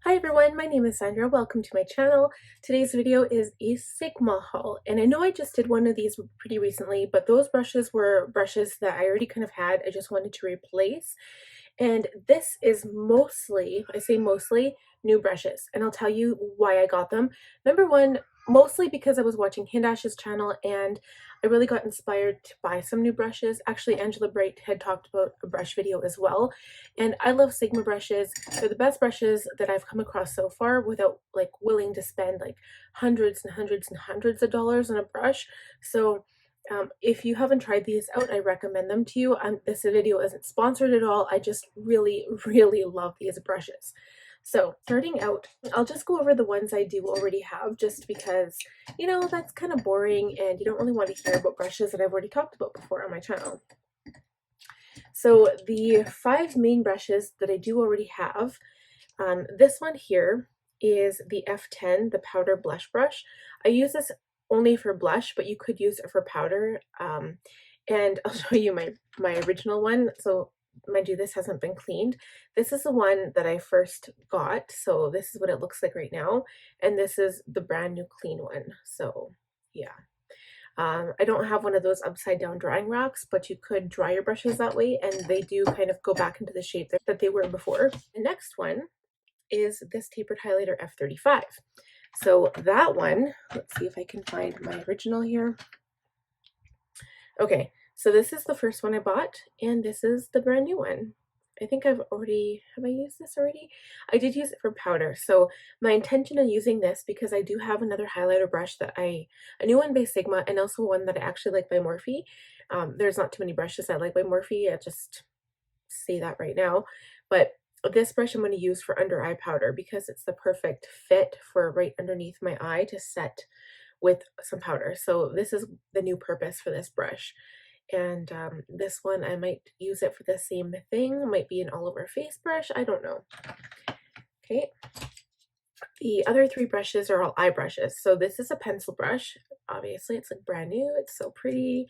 Hi everyone, my name is Sandra. Welcome to my channel. Today's video is a Sigma haul, and I know I just did one of these pretty recently, but those brushes were brushes that I already kind of had. I just wanted to replace, and this is mostly, I say mostly, new brushes, and I'll tell you why I got them. Number one, mostly because I was watching Hindash's channel and I really got inspired to buy some new brushes. Actually, Angela Bright had talked about a brush video as well, and I love Sigma brushes. They're the best brushes that I've come across so far without like willing to spend like hundreds and hundreds and hundreds of dollars on a brush. So if you haven't tried these out, I recommend them to you. This video isn't sponsored at all. I just really, really love these brushes. So starting out, I'll just go over the ones I do already have just because, you know, that's kind of boring and you don't really want to hear about brushes that I've already talked about before on my channel. So the 5 main brushes that I do already have, this one here is the F10, the powder blush brush. I use this only for blush, but you could use it for powder. And I'll show you my original one. So mind you, this hasn't been cleaned. This is the one that I first got. So this is what it looks like right now. And this is the brand new clean one. So yeah. I don't have one of those upside down drying racks, but you could dry your brushes that way and they do kind of go back into the shape that they were before. The next one is this Tapered Highlighter F35. So that one, let's see if I can find my original here. Okay, so this is the first one I bought, and this is the brand new one. I think have I used this already? I did use it for powder. So my intention of using this, because I do have another highlighter brush a new one by Sigma, and also one that I actually like by Morphe. There's not too many brushes I like by Morphe, I just say that right now. But this brush I'm going to use for under eye powder because it's the perfect fit for right underneath my eye to set with some powder. So this is the new purpose for this brush. And this one, I might use it for the same thing. It might be an all over face brush. I don't know. Okay. The other 3 brushes are all eye brushes. So this is a pencil brush. Obviously, it's like brand new. It's so pretty.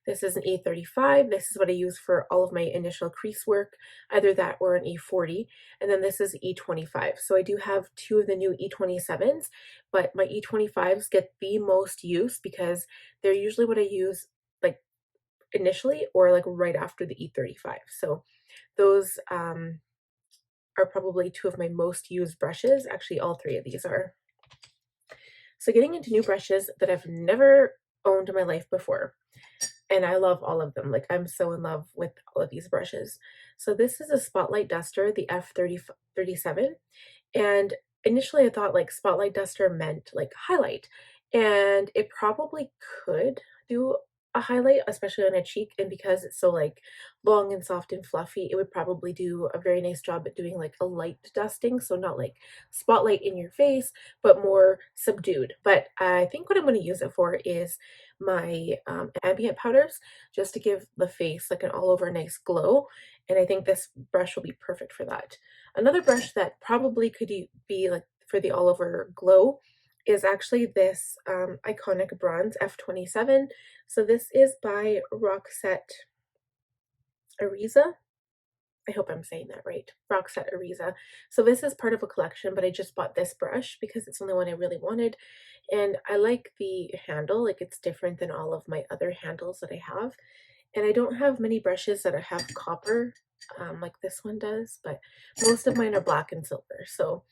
This is an E35. This is what I use for all of my initial crease work, either that or an E40. And then this is E25. So I do have 2 of the new E27s, but my E25s get the most use because they're usually what I use like initially or like right after the E35. So those are probably 2 of my most used brushes. Actually, all 3 of these are. So getting into new brushes that I've never owned in my life before. And I love all of them. Like I'm so in love with all of these brushes. So this is a Spotlight Duster, the F37. And initially I thought like Spotlight Duster meant like highlight. And it probably could do a highlight, especially on a cheek. And because it's so like long and soft and fluffy, it would probably do a very nice job at doing like a light dusting. So not like spotlight in your face, but more subdued. But I think what I'm going to use it for is my ambient powders, just to give the face like an all over nice glow. And I think this brush will be perfect for that. Another brush that probably could be like for the all over glow is actually this iconic bronze F27. So this is by Roxette Ariza. I hope I'm saying that right. Roxette Ariza. So this is part of a collection, but I just bought this brush because it's the only one I really wanted. And I like the handle, like it's different than all of my other handles that I have. And I don't have many brushes that have copper like this one does, but most of mine are black and silver. So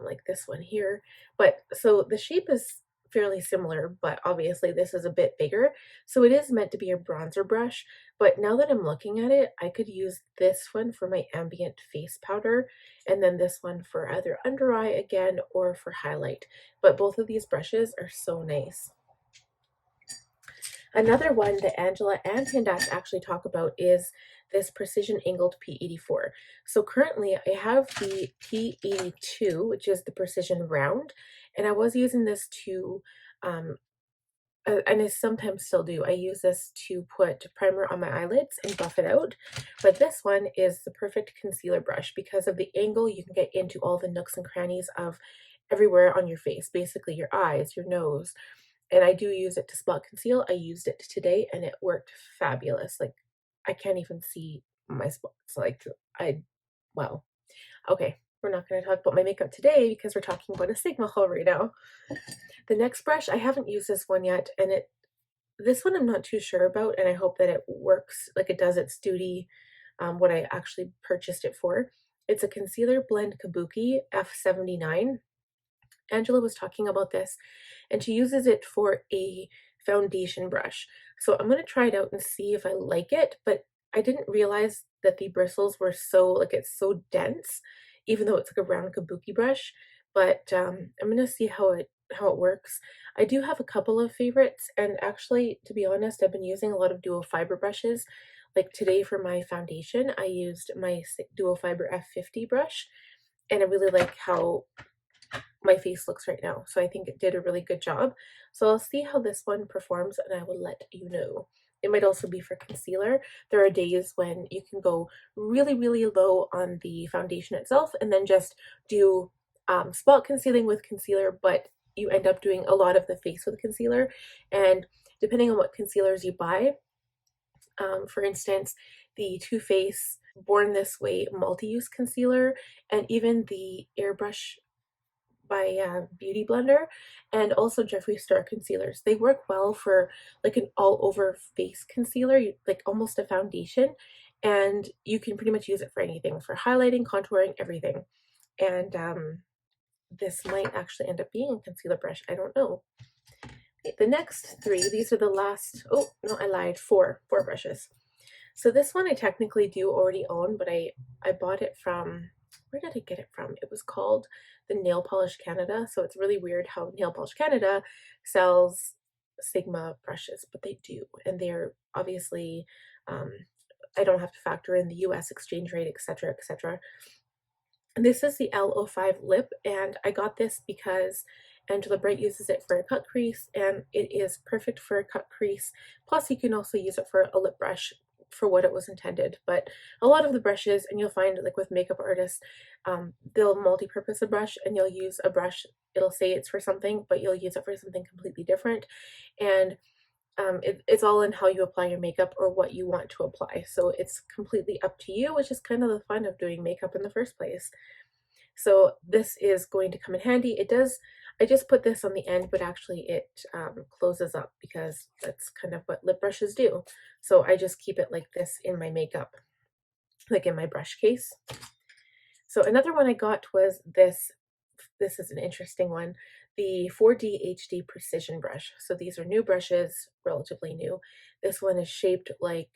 like this one here. But so the shape is fairly similar, but obviously this is a bit bigger. So it is meant to be a bronzer brush, but now that I'm looking at it, I could use this one for my ambient face powder, and then this one for either under eye again or for highlight. But both of these brushes are so nice. Another one that Angela and Hindash actually talk about is this precision angled P84. So currently I have the P82, which is the precision round, and I was using this to, and I sometimes still do, I use this to put primer on my eyelids and buff it out. But this one is the perfect concealer brush because of the angle. You can get into all the nooks and crannies of everywhere on your face, basically your eyes, your nose. And I do use it to spot conceal. I used it today and it worked fabulous. Like I can't even see my spots. Like wow. Okay, we're not going to talk about my makeup today because we're talking about a Sigma haul right now. The next brush, I haven't used this one yet, and this one I'm not too sure about, and I hope that it works, like it does its duty, what I actually purchased it for. It's a Concealer Blend Kabuki F79. Angela was talking about this, and she uses it for a foundation brush. So I'm going to try it out and see if I like it, but I didn't realize that the bristles were so, like, it's so dense, even though it's like a round kabuki brush. But I'm going to see how it works. I do have a couple of favorites, and actually, to be honest, I've been using a lot of dual fiber brushes. Like today for my foundation, I used my dual fiber F50 brush, and I really like how my face looks right now. So I think it did a really good job. So I'll see how this one performs, and I will let you know. It might also be for concealer. There are days when you can go really, really low on the foundation itself and then just do spot concealing with concealer, but you end up doing a lot of the face with concealer. And depending on what concealers you buy, for instance, the Too Faced Born This Way multi-use concealer, and even the Airbrush by Beauty Blender, and also Jeffree Star concealers. They work well for like an all-over face concealer, like almost a foundation, and you can pretty much use it for anything, for highlighting, contouring, everything. And this might actually end up being a concealer brush. I don't know. The next three, these are the last, oh, no, I lied, four brushes. So this one I technically do already own, but I bought it from, where did I get it from? It was called the Nail Polish Canada. So it's really weird how Nail Polish Canada sells Sigma brushes, but they do. And they're obviously, I don't have to factor in the US exchange rate, etc., etc. And this is the L05 Lip, and I got this because Angela Bright uses it for a cut crease, and it is perfect for a cut crease. Plus, you can also use it for a lip brush for what it was intended. But a lot of the brushes, and you'll find like with makeup artists, they'll multi-purpose a brush, and you'll use a brush, it'll say it's for something, but you'll use it for something completely different. And it's all in how you apply your makeup or what you want to apply. So it's completely up to you, which is kind of the fun of doing makeup in the first place. So this is going to come in handy. It does, I just put this on the end, but actually it closes up because that's kind of what lip brushes do. So I just keep it like this in my makeup, like in my brush case. So another one I got was this. This is an interesting one, the 4D HD Precision Brush. So these are new brushes, relatively new. This one is shaped like,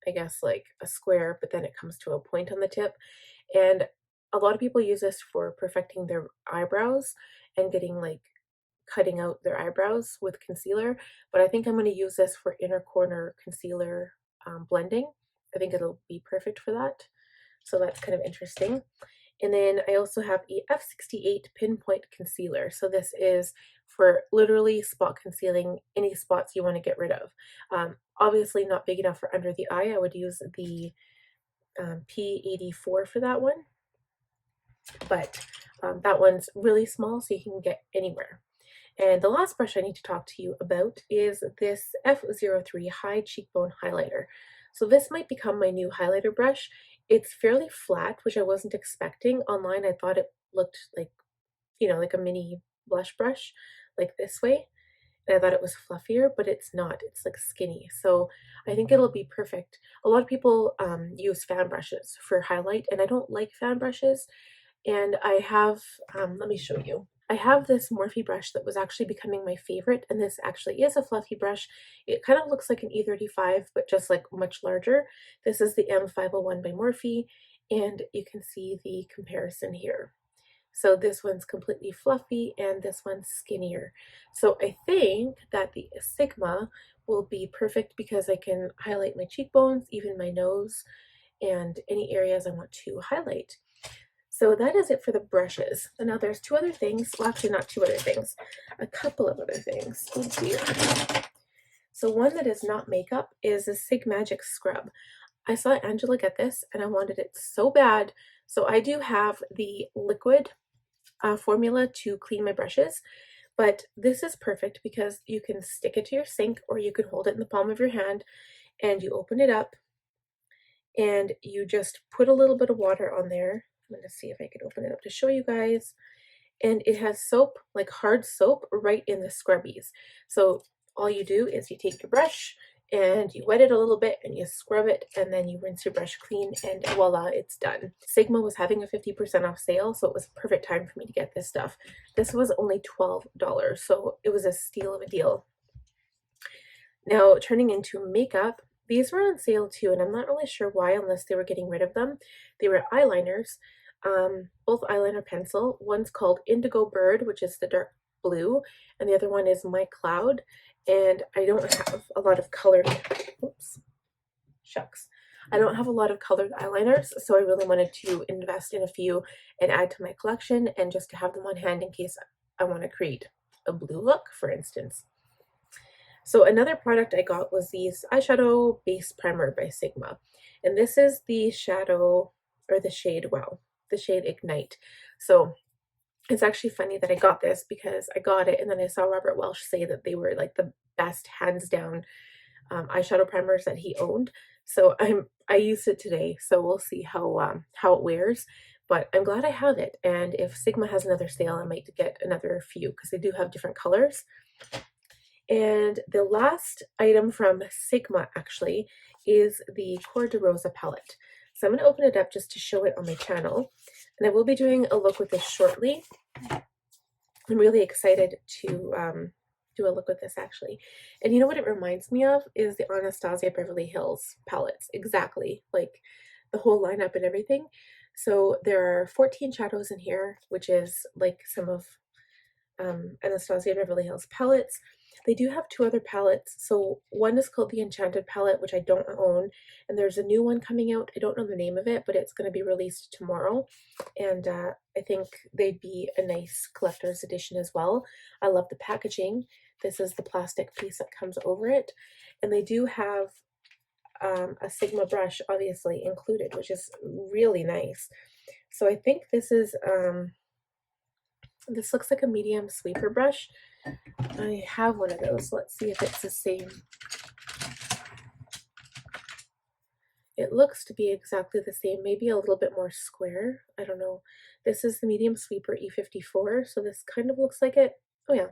I guess, like a square, but then it comes to a point on the tip. And a lot of people use this for perfecting their eyebrows and getting like cutting out their eyebrows with concealer. But I think I'm going to use this for inner corner concealer blending. I think it'll be perfect for that. So that's kind of interesting. And then I also have a F68 Pinpoint Concealer. So this is for literally spot concealing any spots you want to get rid of. Obviously not big enough for under the eye. I would use the P84 for that one. But that one's really small, so you can get anywhere. And the last brush I need to talk to you about is this F03 High Cheekbone Highlighter. So this might become my new highlighter brush. It's fairly flat, which I wasn't expecting. Online, I thought it looked like, you know, like a mini blush brush, like this way. And I thought it was fluffier, but it's not. It's like skinny. So I think it'll be perfect. A lot of people use fan brushes for highlight, and I don't like fan brushes. And I have, let me show you. I have this Morphe brush that was actually becoming my favorite, and this actually is a fluffy brush. It kind of looks like an E35, but just like much larger. This is the M501 by Morphe, and you can see the comparison here. So this one's completely fluffy, and this one's skinnier. So I think that the Sigma will be perfect because I can highlight my cheekbones, even my nose, and any areas I want to highlight. So that is it for the brushes. And now there's two other things. Well, actually not two other things. A couple of other things. Oh dear. So one that is not makeup is a Sigmagic scrub. I saw Angela get this and I wanted it so bad. So I do have the liquid formula to clean my brushes. But this is perfect because you can stick it to your sink or you can hold it in the palm of your hand and you open it up and you just put a little bit of water on there. I'm going to see if I can open it up to show you guys. And it has soap, like hard soap, right in the scrubbies. So all you do is you take your brush and you wet it a little bit and you scrub it, and then you rinse your brush clean, and voila, it's done. Sigma was having a 50% off sale, so it was a perfect time for me to get this stuff. This was only $12, so it was a steal of a deal. Now, turning into makeup, these were on sale too, and I'm not really sure why, unless they were getting rid of them. They were eyeliners, both eyeliner pencil. One's called Indigo Bird, which is the dark blue, and the other one is My Cloud. And I don't have a lot of colored, oops, shucks. I don't have a lot of colored eyeliners, so I really wanted to invest in a few and add to my collection, and just to have them on hand in case I want to create a blue look, for instance. So another product I got was these eyeshadow base primer by Sigma. And this is the shadow, or the shade, wow, the shade Ignite. So it's actually funny that I got this, because I got it and then I saw Robert Welsh say that they were like the best hands down eyeshadow primers that he owned. So I used it today, so we'll see how it wears. But I'm glad I have it, and if Sigma has another sale, I might get another few, because they do have different colors. And the last item from Sigma actually is the Cor de Rosa palette. So I'm going to open it up just to show it on my channel, and I will be doing a look with this shortly. I'm really excited to do a look with this actually. And you know what it reminds me of is the Anastasia Beverly Hills palettes, exactly, like the whole lineup and everything. So there are 14 shadows in here, which is like some of Anastasia Beverly Hills palettes. They do have two other palettes. So one is called the Enchanted palette, which I don't own, and there's a new one coming out. I don't know the name of it, but it's going to be released tomorrow, and I think they'd be a nice collector's edition as well. I love the packaging. This is the plastic piece that comes over it, and they do have a Sigma brush obviously included, which is really nice. So I think this is this looks like a medium sweeper brush. I have one of those. Let's see if it's the same. It looks to be exactly the same, maybe a little bit more square. I don't know. This is the medium sweeper E54, so this kind of looks like it. Oh yeah,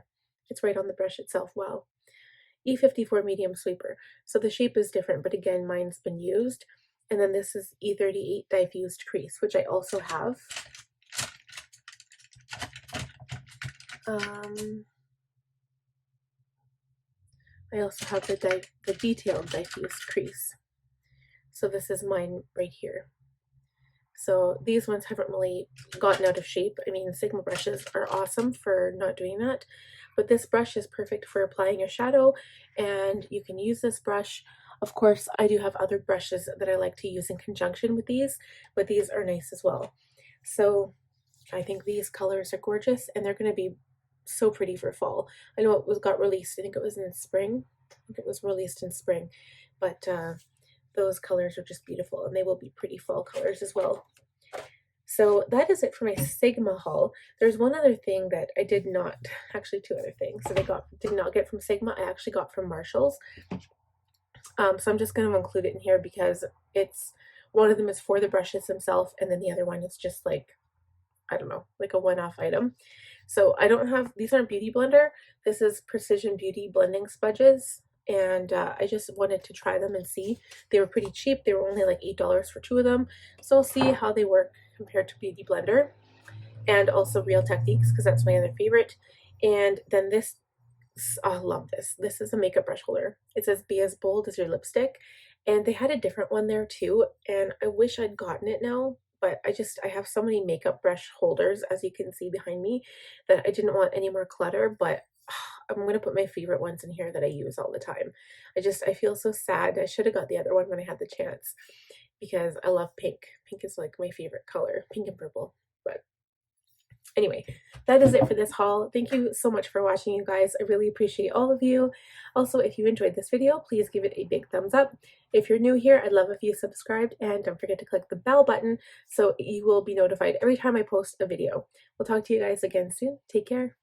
it's right on the brush itself. Wow. E54 medium sweeper. So the shape is different, but again, mine's been used. And then this is E38 Diffused Crease, which I also have. I also have the Detailed Diffused Crease. So this is mine right here. So these ones haven't really gotten out of shape. I mean, Sigma brushes are awesome for not doing that, but this brush is perfect for applying a shadow, and you can use this brush. Of course, I do have other brushes that I like to use in conjunction with these, but these are nice as well. So I think these colors are gorgeous, and they're going to be so pretty for fall. I know it got released, I think it was in spring. I think it was released in spring, but those colors are just beautiful, and they will be pretty fall colors as well. So that is it for my Sigma haul. There's one other thing that I did not, actually two other things that I did not get from Sigma. I actually got from Marshall's. So I'm just going to include it in here because it's, one of them is for the brushes themselves, and then the other one is just like, I don't know, like a one-off item. So I don't have, these aren't Beauty Blender. This is Precision Beauty blending sponges. And I just wanted to try them and see. They were pretty cheap. They were only like $8 for two of them. So I'll see how they work compared to Beauty Blender. And also Real Techniques, because that's my other favorite. And then this, I love this. This is a makeup brush holder. It says be as bold as your lipstick. And they had a different one there too. And I wish I'd gotten it now. But I have so many makeup brush holders, as you can see behind me, that I didn't want any more clutter, but I'm going to put my favorite ones in here that I use all the time. I feel so sad. I should have got the other one when I had the chance, because I love pink. Pink is like my favorite color, pink and purple. But anyway, that is it for this haul. Thank you so much for watching, you guys. I really appreciate all of you. Also, if you enjoyed this video, please give it a big thumbs up. If you're new here, I'd love if you subscribed, and don't forget to click the bell button so you will be notified every time I post a video. We'll talk to you guys again soon. Take care.